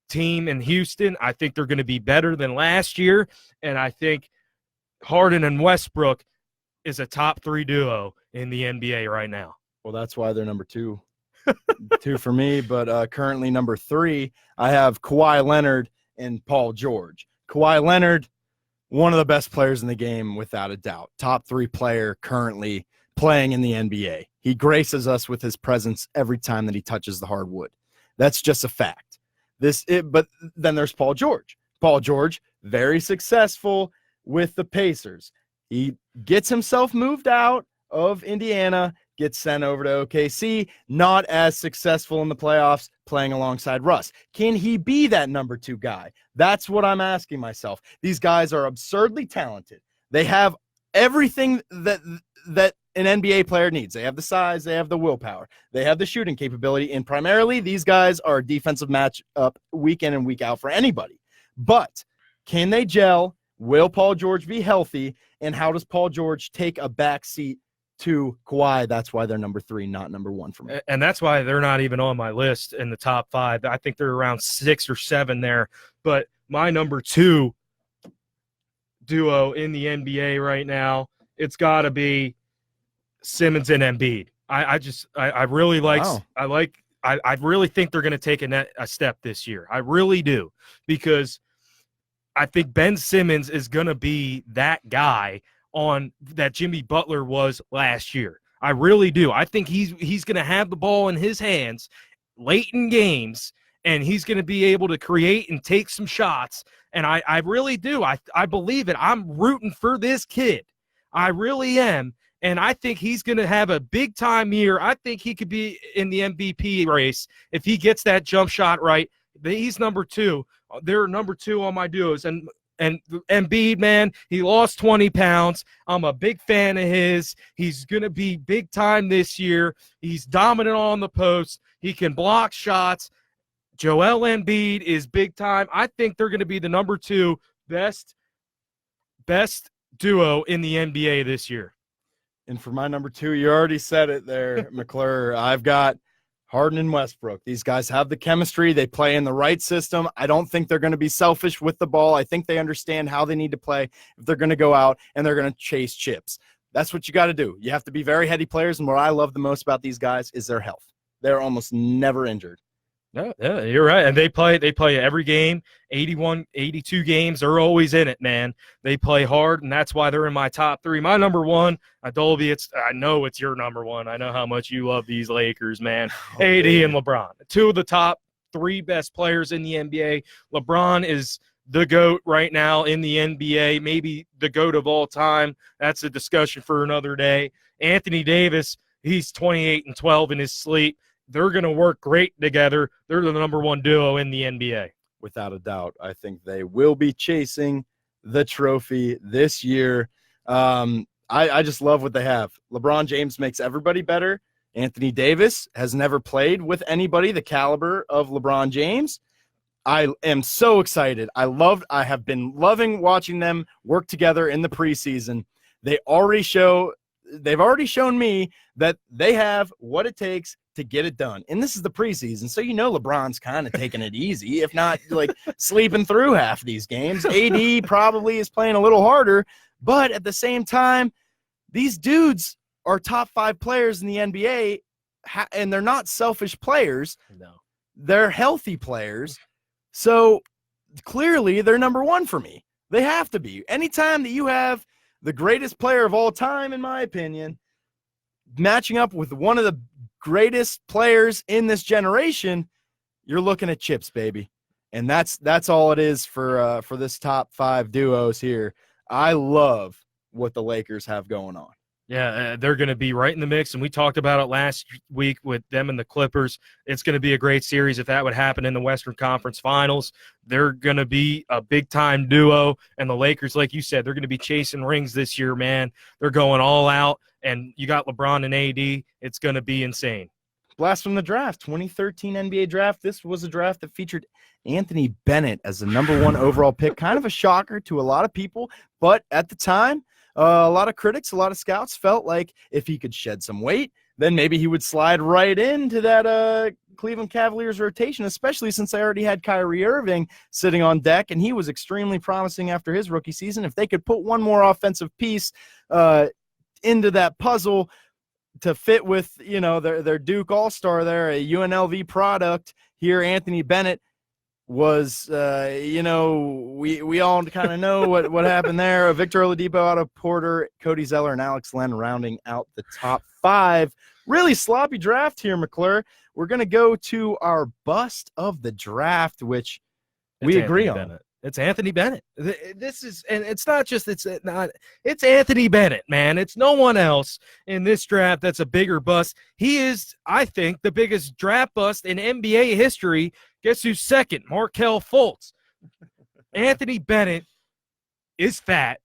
S2: team in Houston. I think they're going to be better than last year, and I think Harden and Westbrook is a top 3 duo in the NBA right now.
S1: Well, that's why they're number 2. 2 for me, but currently number 3, I have Kawhi Leonard and Paul George. Kawhi Leonard, one of the best players in the game, without a doubt. Top 3 player currently playing in the NBA. He graces us with his presence every time that he touches the hardwood. That's just a fact. But then there's Paul George. Paul George, very successful with the Pacers. He gets himself moved out of Indiana, gets sent over to OKC, not as successful in the playoffs, playing alongside Russ. Can he be that number 2 guy? That's what I'm asking myself. These guys are absurdly talented. They have everything that an NBA player needs. They have the size, they have the willpower, they have the shooting capability, and primarily these guys are a defensive matchup week in and week out for anybody. But can they gel? Will Paul George be healthy? And how does Paul George take a back seat to Kawhi? That's why they're number 3, not number 1 for me.
S2: And that's why they're not even on my list in the top 5. I think they're around 6 or 7 there. But my number 2 duo in the NBA right now, it's got to be Simmons and Embiid. I really like. Wow. I really think they're going to take a step this year. I really do, because I think Ben Simmons is going to be that guy on that Jimmy Butler was last year. I really do. I think he's going to have the ball in his hands late in games, and he's going to be able to create and take some shots. And I really do. I believe it. I'm rooting for this kid. I really am. And I think he's going to have a big-time year. I think he could be in the MVP race if he gets that jump shot right. He's number 2. They're number 2 on my duos. And Embiid, man, he lost 20 pounds. I'm a big fan of his. He's going to be big time this year. He's dominant on the post. He can block shots. Joel Embiid is big time. I think they're going to be the number 2 best duo in the NBA this year.
S1: And for my number 2, you already said it there, McClure. I've got Harden and Westbrook. These guys have the chemistry. They play in the right system. I don't think they're going to be selfish with the ball. I think they understand how they need to play if they're going to go out and they're going to chase chips. That's what you got to do. You have to be very heady players, and what I love the most about these guys is their health. They're almost never injured.
S2: Yeah, you're right. And they play every game, 81, 82 games. They're always in it, man. They play hard, and that's why they're in my top 3. My number 1, Dolby, I know it's your number 1. I know how much you love these Lakers, man. AD and LeBron, 2 of the top 3 best players in the NBA. LeBron is the GOAT right now in the NBA, maybe the GOAT of all time. That's a discussion for another day. Anthony Davis, he's 28-12 in his sleep. They're going to work great together. They're the number 1 duo in the NBA.
S1: Without a doubt. I think they will be chasing the trophy this year. I just love what they have. LeBron James makes everybody better. Anthony Davis has never played with anybody the caliber of LeBron James. I am so excited. I have been loving watching them work together in the preseason. They've already shown me that they have what it takes to get it done. And this is the preseason, so LeBron's kind of taking it easy, if not like sleeping through half these games. AD probably is playing a little harder, but at the same time, these dudes are top 5 players in the NBA, and they're not selfish players.
S2: No.
S1: They're healthy players. So clearly they're number 1 for me. They have to be. Anytime that you have the greatest player of all time, in my opinion, matching up with one of the greatest players in this generation, you're looking at chips, baby. And that's all it is for this top 5 duos here. I love what the Lakers have going on.
S2: Yeah, they're going to be right in the mix, and we talked about it last week with them and the Clippers. It's going to be a great series if that would happen in the Western Conference Finals. They're going to be a big-time duo, and the Lakers, like you said, they're going to be chasing rings this year, man. They're going all out, and you got LeBron and AD. It's going to be insane.
S1: Blast from the draft, 2013 NBA draft. This was a draft that featured Anthony Bennett as the number 1 overall pick. Kind of a shocker to a lot of people, but at the time, a lot of critics, a lot of scouts felt like if he could shed some weight, then maybe he would slide right into that Cleveland Cavaliers rotation, especially since they already had Kyrie Irving sitting on deck, and he was extremely promising after his rookie season. If they could put one more offensive piece into that puzzle to fit with, their Duke All-Star there, a UNLV product here, Anthony Bennett was, we all kind of know what happened there. Victor Oladipo, Otto Porter, Cody Zeller, and Alex Len rounding out the top 5. Really sloppy draft here, McClure. We're going to go to our bust of the draft, which we agree on.
S2: It's Anthony Bennett. This is, and it's Anthony Bennett, man. It's no one else in this draft that's a bigger bust. He is, I think, the biggest draft bust in NBA history. Guess who's second? Markelle Fultz. Anthony Bennett is fat,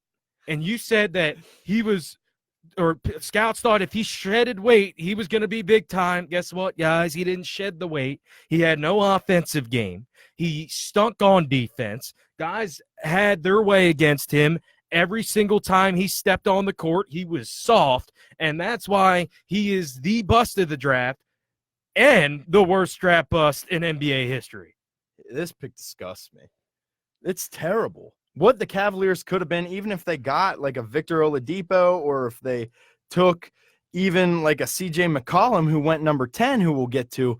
S2: and you said that he was, or scouts thought if he shredded weight, he was going to be big time. Guess what, guys? He didn't shed the weight. He had no offensive game. He stunk on defense. Guys had their way against him. Every single time he stepped on the court, he was soft, and that's why he is the bust of the draft and the worst draft bust in NBA history.
S1: This pick disgusts me. It's terrible. What the Cavaliers could have been, even if they got like a Victor Oladipo, or if they took even like a CJ McCollum who went number 10, who we'll get to,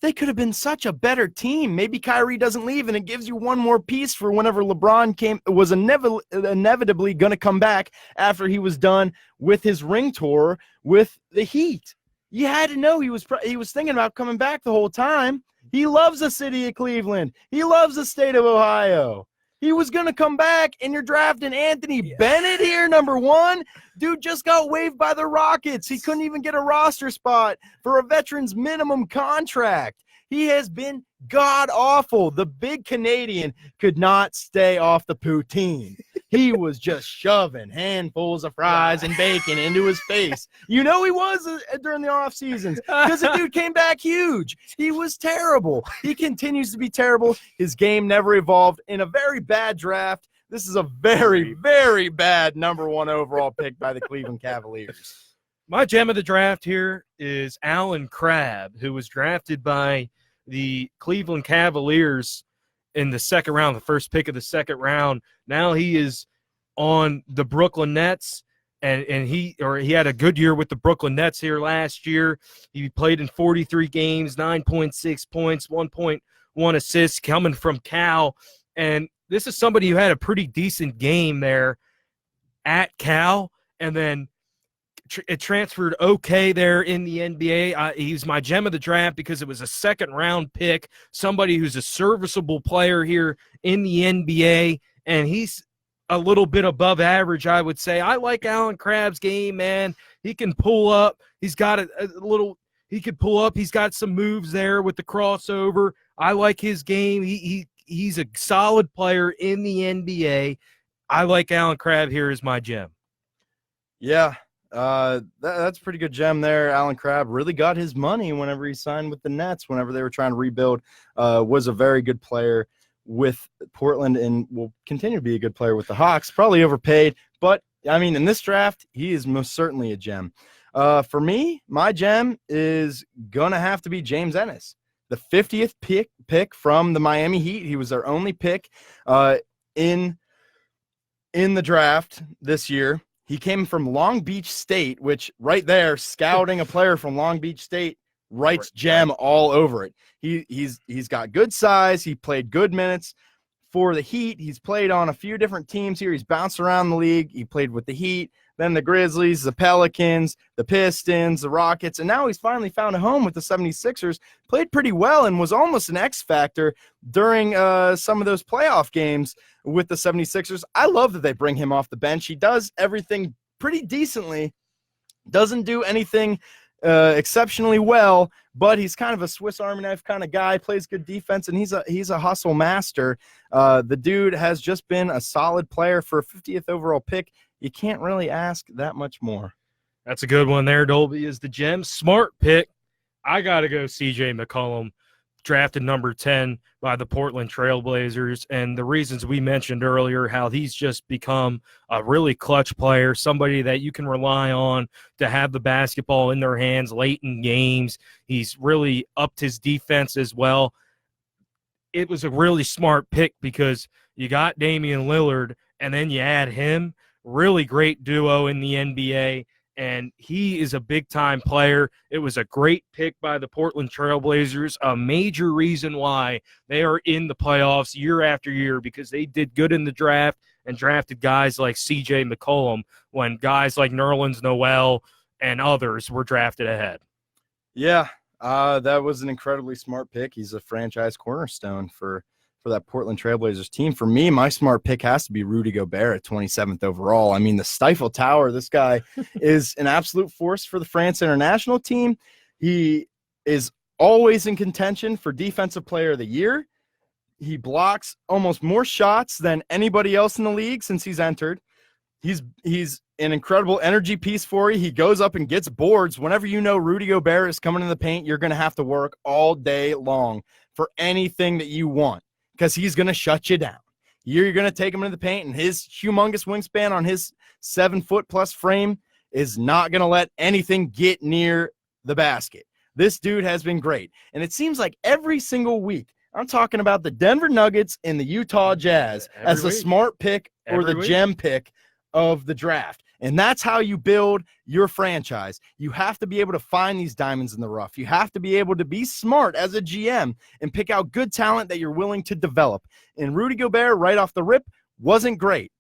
S1: they could have been such a better team. Maybe Kyrie doesn't leave, and it gives you one more piece for whenever LeBron was inevitably going to come back after he was done with his ring tour with the Heat. You had to know he was thinking about coming back the whole time. He loves the city of Cleveland. He loves the state of Ohio. He was going to come back, and you're drafting Anthony Bennett here, number 1. Dude just got waived by the Rockets. He couldn't even get a roster spot for a veteran's minimum contract. He has been god-awful. The big Canadian could not stay off the poutine. He was just shoving handfuls of fries and bacon into his face. He was during the off seasons because the dude came back huge. He was terrible. He continues to be terrible. His game never evolved. In a very bad draft, this is a very, very bad number 1 overall pick by the Cleveland Cavaliers.
S2: My gem of the draft here is Allen Crabbe, who was drafted by the Cleveland Cavaliers in the second round, the first pick of the second round. Now he is on the Brooklyn Nets, and he had a good year with the Brooklyn Nets here last year. He played in 43 games, 9.6 points, 1.1 assists, coming from Cal. And this is somebody who had a pretty decent game there at Cal, and then it transferred okay there in the NBA. He's my gem of the draft because it was a second-round pick, somebody who's a serviceable player here in the NBA, and he's a little bit above average, I would say. I like Allen Crabbe's game, man. He can pull up. He's got he could pull up. He's got some moves there with the crossover. I like his game. He's a solid player in the NBA. I like Allen Crabbe here as my gem.
S1: Yeah. That's a pretty good gem there. Allen Crabbe really got his money whenever he signed with the Nets, whenever they were trying to rebuild. Was a very good player with Portland and will continue to be a good player with the Hawks. Probably overpaid, but I mean, in this draft, he is most certainly a gem. For me, my gem is going to have to be James Ennis, the 50th pick from the Miami Heat. He was their only pick in the draft this year. He came from Long Beach State, which right there, scouting a player from Long Beach State writes gem all over it. He's got good size. He played good minutes for the Heat. He's played on a few different teams here. He's bounced around the league. He played with the Heat, then the Grizzlies, the Pelicans, the Pistons, the Rockets, and now he's finally found a home with the 76ers. Played pretty well and was almost an X factor during some of those playoff games with the 76ers. I love that they bring him off the bench. He does everything pretty decently, doesn't do anything exceptionally well, but he's kind of a Swiss Army knife kind of guy, plays good defense, and he's a hustle master. The dude has just been a solid player for a 50th overall pick. You can't really ask that much more.
S2: That's a good one there. Dolby is the gem. Smart pick. I got to go CJ McCollum, drafted number 10 by the Portland Trailblazers. And the reasons we mentioned earlier, how he's just become a really clutch player, somebody that you can rely on to have the basketball in their hands late in games. He's really upped his defense as well. It was a really smart pick because you got Damian Lillard and then you add him. Really great duo in the NBA, and he is a big-time player. It was a great pick by the Portland Trailblazers, a major reason why they are in the playoffs year after year, because they did good in the draft and drafted guys like C.J. McCollum when guys like Nerlens Noel and others were drafted ahead.
S1: Yeah, that was an incredibly smart pick. He's a franchise cornerstone for that Portland Trailblazers team. For me, my smart pick has to be Rudy Gobert at 27th overall. I mean, the Stifle Tower, this guy is an absolute force for the France international team. He is always in contention for Defensive Player of the Year. He blocks almost more shots than anybody else in the league since he's entered. He's an incredible energy piece for you. He goes up and gets boards. Whenever you know Rudy Gobert is coming in the paint, you're going to have to work all day long for anything that you want, because he's going to shut you down. You're going to take him into the paint, and his humongous wingspan on his 7-foot-plus frame is not going to let anything get near the basket. This dude has been great. And it seems like every single week, I'm talking about the Denver Nuggets and the Utah Jazz as the smart pick or the gem pick of the draft. And that's how you build your franchise. You have to be able to find these diamonds in the rough. You have to be able to be smart as a GM and pick out good talent that you're willing to develop. And Rudy Gobert, right off the rip, wasn't great.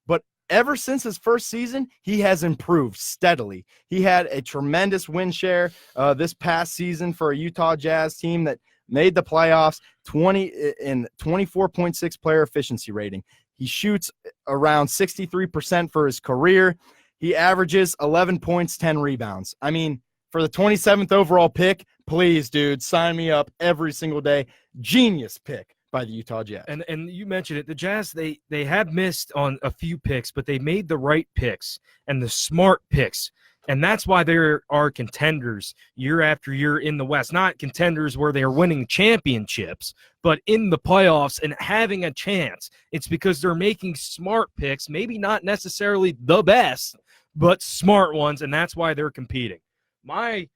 S1: But ever since his first season, he has improved steadily. He had a tremendous win share this past season for a Utah Jazz team that made the playoffs, 24.6 player efficiency rating. He shoots around 63% for his career. He averages 11 points, 10 rebounds. I mean, for the 27th overall pick, please, dude, sign me up every single day. Genius pick by the Utah Jazz.
S2: And you mentioned it. The Jazz, they have missed on a few picks, but they made the right picks and the smart picks. And that's why there are contenders year after year in the West. Not contenders where they're winning championships, but in the playoffs and having a chance. It's because they're making smart picks, maybe not necessarily the best, but smart ones, and that's why they're competing. My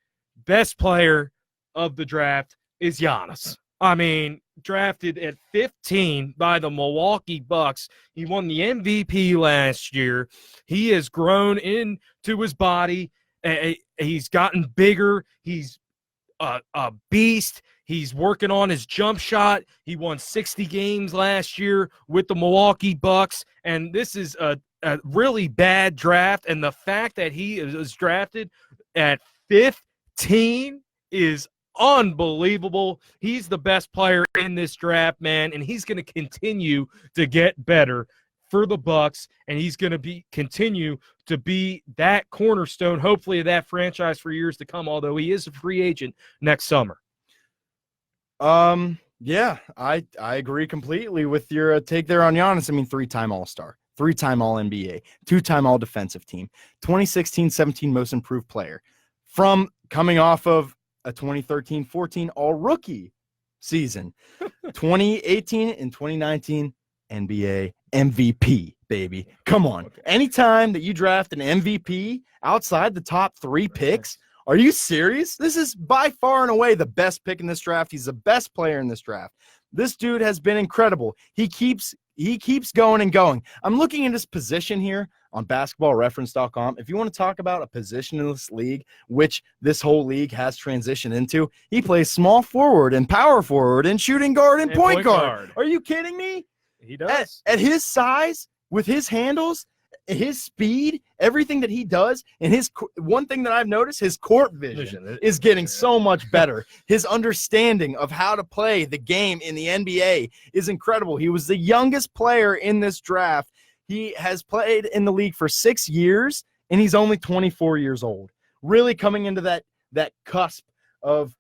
S2: best player of the draft is Giannis. I mean, drafted at 15 by the Milwaukee Bucks. He won the MVP last year. He has grown into his body. He's gotten bigger. He's a beast. He's working on his jump shot. He won 60 games last year with the Milwaukee Bucks, and this is a really bad draft. And the fact that he was drafted at 15 is unbelievable. He's the best player in this draft, man, and he's going to continue to get better for the Bucks, and he's going to continue to be that cornerstone, hopefully, of that franchise for years to come, although he is a free agent next summer.
S1: Yeah, I agree completely with your take there on Giannis. I mean, 3-time All-Star, 3-time All-NBA, 2-time All-Defensive Team, 2016-17 Most Improved Player, from coming off of a 2013-14 All-Rookie season, 2018 and 2019 NBA MVP baby. Come on.
S2: Okay.
S1: Anytime that you draft an MVP outside the top 3 picks, are you serious? This is by far and away the best pick in this draft. He's the best player in this draft. This dude has been incredible. He keeps going and going. I'm looking at his position here on basketballreference.com. If you want to talk about a position in this league, which this whole league has transitioned into, he plays small forward and power forward and shooting guard and point guard. Are you kidding me?
S2: He does.
S1: At his size, with his handles, his speed, everything that he does, and one thing that I've noticed, his court vision is getting so much better. His understanding of how to play the game in the NBA is incredible. He was the youngest player in this draft. He has played in the league for 6 years, and he's only 24 years old. Really coming into that cusp of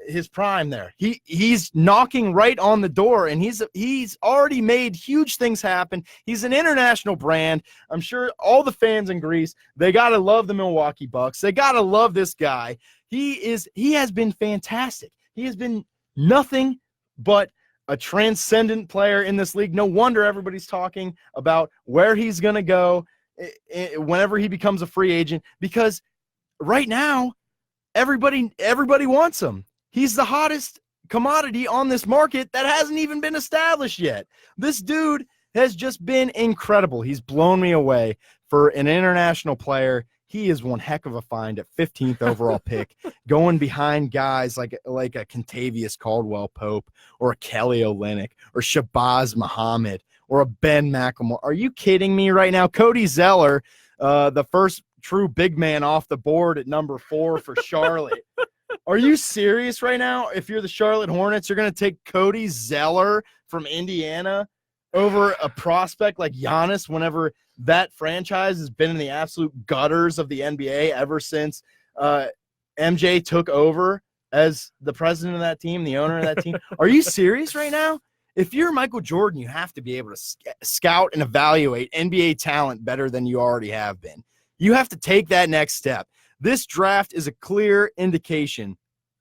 S1: his prime there. He's knocking right on the door, and he's already made huge things happen. He's an international brand. I'm sure all the fans in Greece, they gotta love the Milwaukee Bucks. They gotta love this guy. He has been fantastic. He has been nothing but a transcendent player in this league. No wonder everybody's talking about where he's gonna go whenever he becomes a free agent, because right now everybody wants him. He's the hottest commodity on this market that hasn't even been established yet. This dude has just been incredible. He's blown me away for an international player. He is one heck of a find at 15th overall pick, going behind guys like a Kentavious Caldwell-Pope or a Kelly Olynyk or Shabazz Muhammad or a Ben McLemore. Are you kidding me right now? Cody Zeller, the first true big man off the board at number 4 for Charlotte. Are you serious right now? If you're the Charlotte Hornets, you're going to take Cody Zeller from Indiana over a prospect like Giannis, whenever that franchise has been in the absolute gutters of the NBA ever since MJ took over as the president of that team, the owner of that team. Are you serious right now? If you're Michael Jordan, you have to be able to scout and evaluate NBA talent better than you already have been. You have to take that next step. This draft is a clear indication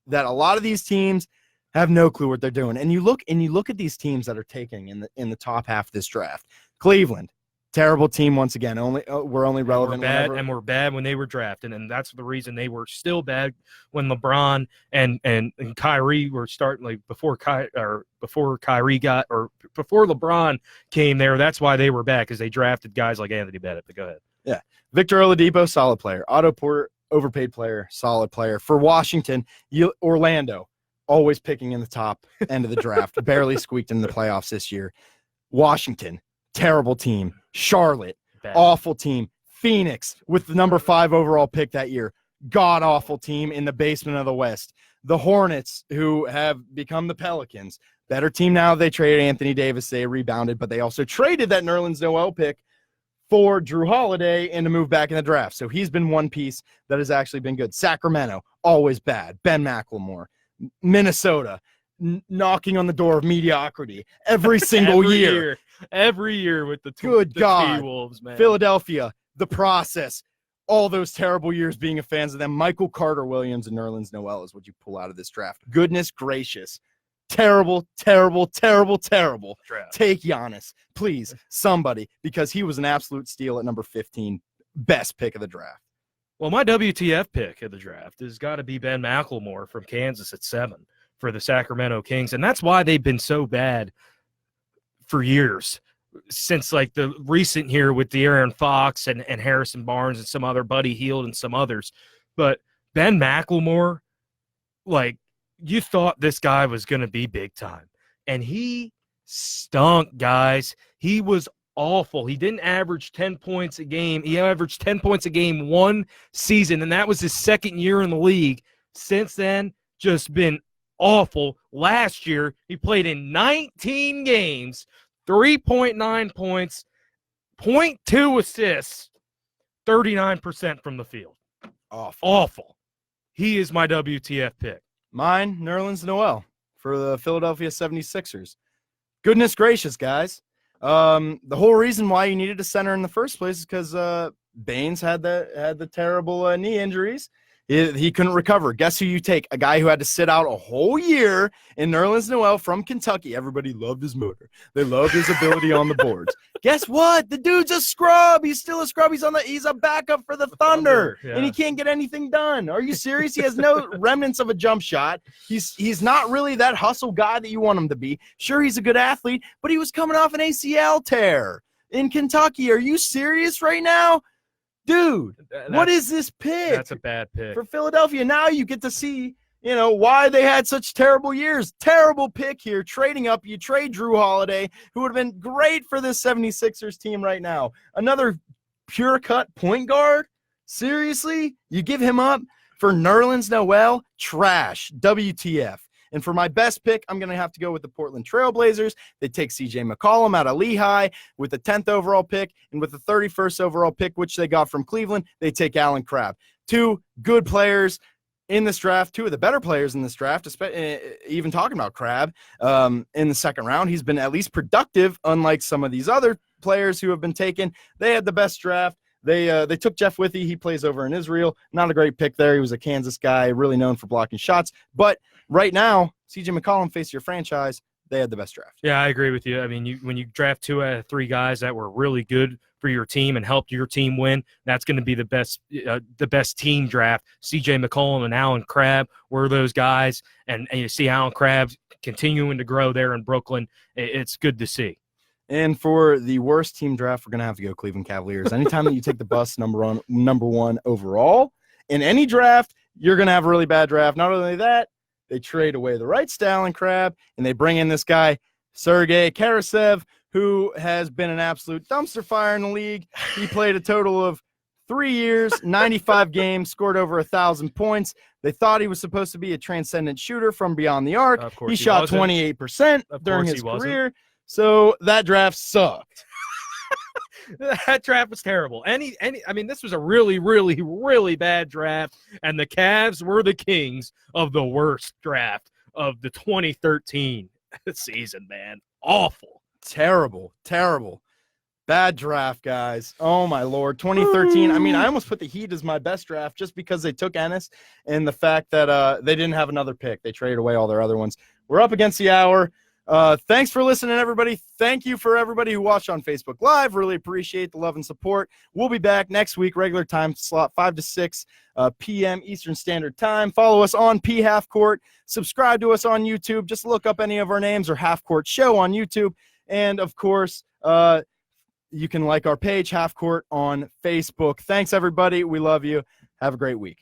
S1: that a lot of these teams have no clue what they're doing. And you look at these teams that are taking in the top half of this draft. Cleveland, terrible team once again. We're only relevant.
S2: We're bad when they were drafted, and that's the reason they were still bad when LeBron and Kyrie were starting, like before Kyrie got, or before LeBron came there. That's why they were bad, because they drafted guys like Anthony Bennett. But go ahead.
S1: Yeah, Victor Oladipo, solid player. Otto Porter, overpaid player, solid player. For Washington, Orlando, always picking in the top end of the draft. Barely squeaked in the playoffs this year. Washington, terrible team. Charlotte, bad. Awful team. Phoenix, with the number 5 overall pick that year, god-awful team in the basement of the West. The Hornets, who have become the Pelicans, better team now. They traded Anthony Davis. They rebounded, but they also traded that Nerlens Noel pick for Drew Holiday and to move back in the draft. So he's been one piece that has actually been good. Sacramento, always bad. Ben McLemore. Minnesota, knocking on the door of mediocrity every single year.
S2: Every year with the
S1: T-Wolves,
S2: man.
S1: Philadelphia, the process. All those terrible years being a fan of them. Michael Carter-Williams and Nerlens Noel is what you pull out of this draft. Goodness gracious. Terrible, terrible, terrible, terrible.
S2: Draft.
S1: Take Giannis, please, somebody, because he was an absolute steal at number 15. Best pick of the draft.
S2: Well, my WTF pick of the draft has got to be Ben McLemore from Kansas at 7 for the Sacramento Kings. And that's why they've been so bad for years, since like the recent year with De'Aaron Fox and Harrison Barnes and some other, Buddy Hield and some others. But Ben McLemore, like, you thought this guy was going to be big time. And he stunk, guys. He was awful. He didn't average 10 points a game. He averaged 10 points a game one season, and that was his second year in the league. Since then, just been awful. Last year, he played in 19 games, 3.9 points, 0.2 assists, 39% from the field. Awful. He is my WTF pick.
S1: Mine, Nerlens Noel for the Philadelphia 76ers. Goodness gracious, guys. The whole reason why you needed a center in the first place is because Baines had the terrible knee injuries, He couldn't recover. Guess who you take? A guy who had to sit out a whole year in Nerlens Noel from Kentucky. Everybody loved his motor. They loved his ability on the boards. Guess what? The dude's a scrub. He's still a scrub. He's a backup for the Thunder,
S2: yeah.
S1: and he can't get anything done. Are you serious? He has no remnants of a jump shot. He's not really that hustle guy that you want him to be. Sure, he's a good athlete, but he was coming off an ACL tear in Kentucky. Are you serious right now? Dude, what is this pick?
S2: That's a bad pick.
S1: For Philadelphia. Now you get to see, why they had such terrible years. Terrible pick here. Trading up, you trade Drew Holiday, who would have been great for this 76ers team right now. Another pure cut point guard? Seriously? You give him up for Nerlens Noel? Trash. WTF. And for my best pick, I'm going to have to go with the Portland Trailblazers. They take C.J. McCollum out of Lehigh with the 10th overall pick, and with the 31st overall pick, which they got from Cleveland, they take Allen Crabbe. Two good players in this draft, two of the better players in this draft, even talking about Crabbe in the second round. He's been at least productive, unlike some of these other players who have been taken. They had the best draft. They took Jeff Withey. He plays over in Israel. Not a great pick there. He was a Kansas guy, really known for blocking shots. But right now, C.J. McCollum faced your franchise. They had the best draft.
S2: Yeah, I agree with you. I mean, when you draft 2 out of 3 guys that were really good for your team and helped your team win, that's going to be the best team draft. C.J. McCollum and Allen Crabbe were those guys, and you see Allen Crabbe continuing to grow there in Brooklyn. It's good to see.
S1: And for the worst team draft, we're going to have to go Cleveland Cavaliers. Anytime that you take the bus number one overall in any draft, you're going to have a really bad draft. Not only that, they trade away the rights to Allen Crabbe, and they bring in this guy, Sergei Karasev, who has been an absolute dumpster fire in the league. He played a total of 3 years, 95 games, scored over 1,000 points. They thought he was supposed to be a transcendent shooter from beyond the arc. He shot 28% during his career. So that draft sucked.
S2: That draft was terrible. I mean, this was a really, really, really bad draft, and the Cavs were the kings of the worst draft of the 2013 season, man. Awful.
S1: Terrible. Bad draft, guys. Oh, my Lord. 2013. I mean, I almost put the Heat as my best draft just because they took Ennis and the fact that they didn't have another pick. They traded away all their other ones. We're up against the hour. Thanks for listening, everybody. Thank you for everybody who watched on Facebook Live. Really appreciate the love and support. We'll be back next week, regular time slot, 5 to 6 p.m. Eastern Standard Time. Follow us on P Half Court. Subscribe to us on YouTube. Just look up any of our names or Half Court Show on YouTube. And, of course, you can like our page, Half Court, on Facebook. Thanks, everybody. We love you. Have a great week.